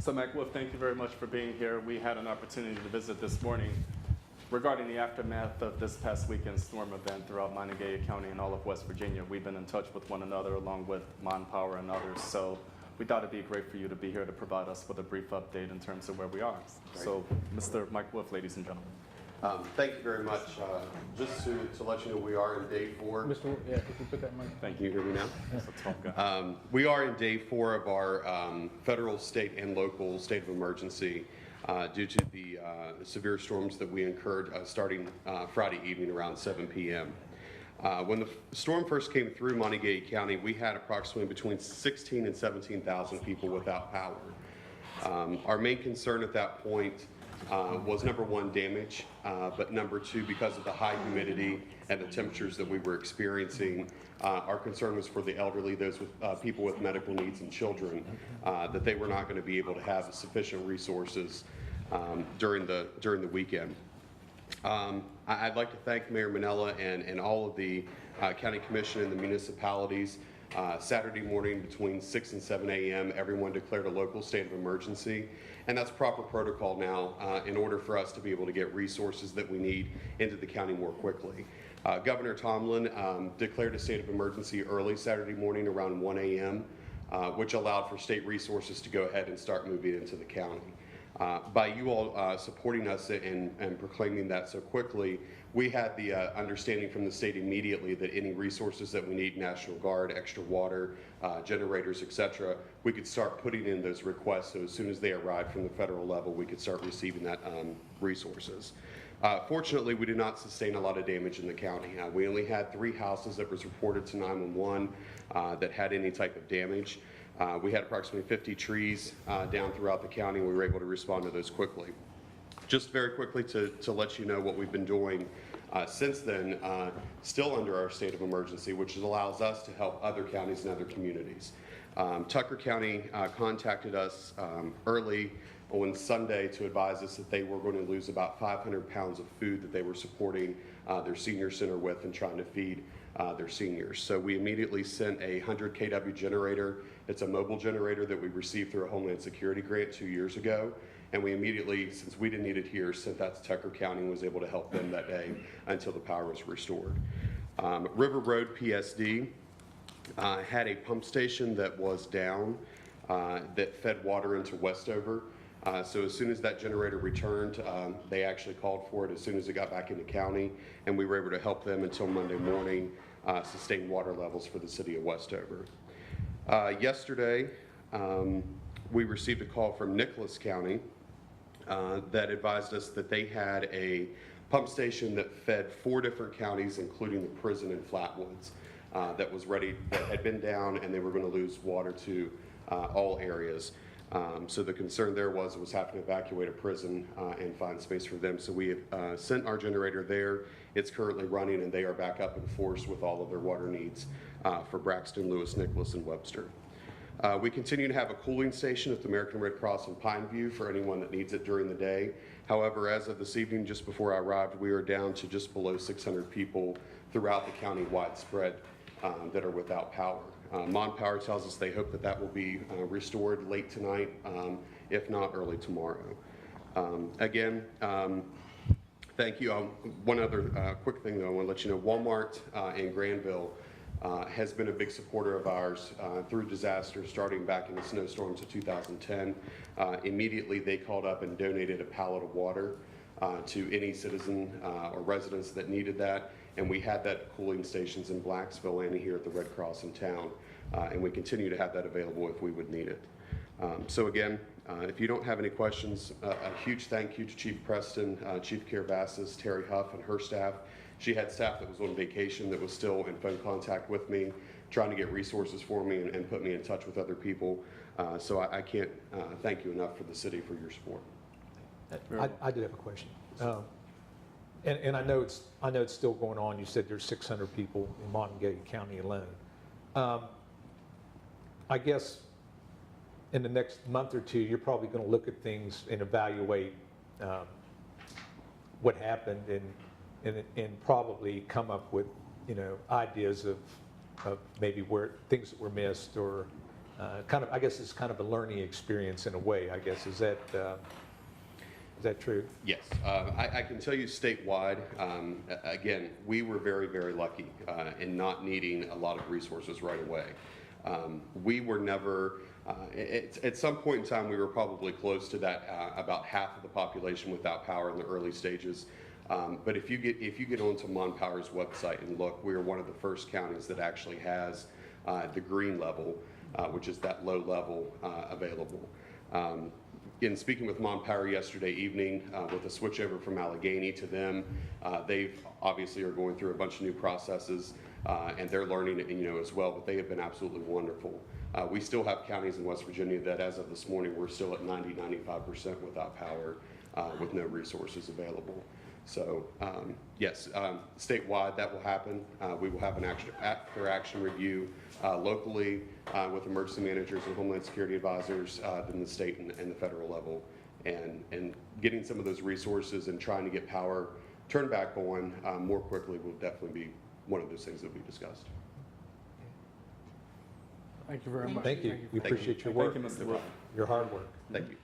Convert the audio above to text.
So, Mike Wolfe, thank you very much for being here. We had an opportunity to visit this morning regarding the aftermath of this past weekend's storm event throughout Montague County and all of West Virginia. We've been in touch with one another along with Power and others. So we thought it'd be great for you to be here to provide us with a brief update in terms of where we are. Great. So, Mr. Mike Wolfe, ladies and gentlemen. Thank you very much. Just to let you know, we are in day 4. Mr. Wolfe, yeah, could you put that mic? Thank you. Hear me now? So talk, go. We are in day 4 of our federal, state, and local state of emergency due to the severe storms that we incurred starting Friday evening around 7 p.m. When the storm first came through Montague County, we had approximately between 16,000 and 17,000 people without power. Our main concern at that point was number 1, damage, but number 2, because of the high humidity and the temperatures that we were experiencing, our concern was for the elderly, those with people with medical needs and children, that they were not going to be able to have sufficient resources during the weekend. I'd like to thank Mayor Minella and all of the county commission and the municipalities. Saturday morning between 6 and 7 a.m., everyone declared a local state of emergency, and that's proper protocol now in order for us to be able to get resources that we need into the county more quickly. Governor Tomlin declared a state of emergency early Saturday morning around 1 a.m., which allowed for state resources to go ahead and start moving into the county. By you all supporting us and proclaiming that so quickly, we had the understanding from the state immediately that any resources that we need, National Guard, extra water, generators, etc., we could start putting in those requests, so as soon as they arrived from the federal level, we could start receiving that resources. Fortunately, we did not sustain a lot of damage in the county. We only had 3 houses that was reported to 911 that had any type of damage. We had approximately 50 trees down throughout the county, and we were able to respond to those quickly. Just very quickly to let you know what we've been doing since then, still under our state of emergency, which allows us to help other counties and other communities. Tucker County contacted us early on Sunday to advise us that they were going to lose about 500 pounds of food that they were supporting their senior center with and trying to feed their seniors. So we immediately sent a 100 kW generator. It's a mobile generator that we received through a Homeland Security grant 2 years ago. And we immediately, since we didn't need it here, sent that to Tucker County and was able to help them that day until the power was restored. River Road PSD had a pump station that was down that fed water into Westover. So as soon as that generator returned, they actually called for it as soon as it got back into county, and we were able to help them until Monday morning sustain water levels for the city of Westover. Yesterday, we received a call from Nicholas County that advised us that they had a pump station that fed 4 different counties, including the prison in Flatwoods, that had been down, and they were going to lose water to all areas. So the concern there was having to evacuate a prison and find space for them. So we have sent our generator there. It's currently running, and they are back up in force with all of their water needs for Braxton, Lewis, Nicholas, and Webster. We continue to have a cooling station at the American Red Cross in Pineview for anyone that needs it during the day. However, as of this evening, just before I arrived, we are down to just below 600 people throughout the county widespread that are without power. Power tells us they hope that will be restored late tonight, if not early tomorrow. Again, thank you. One other quick thing though, I want to let you know, Walmart in Granville has been a big supporter of ours through disasters starting back in the snowstorms of 2010. Immediately they called up and donated a pallet of water to any citizen or residents that needed that. And we had that at cooling stations in Blacksville and here at the Red Cross in town. And we continue to have that available if we would need it. So again, if you don't have any questions, a huge thank you to Chief Preston, Chief Kirvassis, Terry Huff, and her staff. She had staff that was on vacation that was still in phone contact with me, trying to get resources for me and put me in touch with other people. So I can't thank you enough for the city for your support. I do have a question. And I know it's still going on. You said there's 600 people in Montague County alone. I guess in the next month or 2, you're probably going to look at things and evaluate what happened and probably come up with, ideas of maybe where things that were missed or kind of, I guess it's kind of a learning experience in a way, I guess. Is that true? Yes, I can tell you statewide, again, we were very, very lucky in not needing a lot of resources right away. We were never, at some point in time, we were probably close to that, about half of the population without power in the early stages. But if you get onto MonPower's website and look, we are one of the first counties that actually has the green level, which is that low level available. In speaking with MonPower yesterday evening, with a switchover from Allegheny to them, they obviously are going through a bunch of new processes, and they're learning, as well, but they have been absolutely wonderful. We still have counties in West Virginia that, as of this morning, we're still at 90–95% without power, with no resources available. So, yes, statewide that will happen. We will have an after-action review locally with emergency managers and Homeland Security advisors in the state and the federal level. And getting some of those resources and trying to get power turned back on more quickly will definitely be one of those things that will be discussed. Thank you very much. Thank you. We for- appreciate your work, Thank you, Mr. Wolfe. your hard work. Thank you.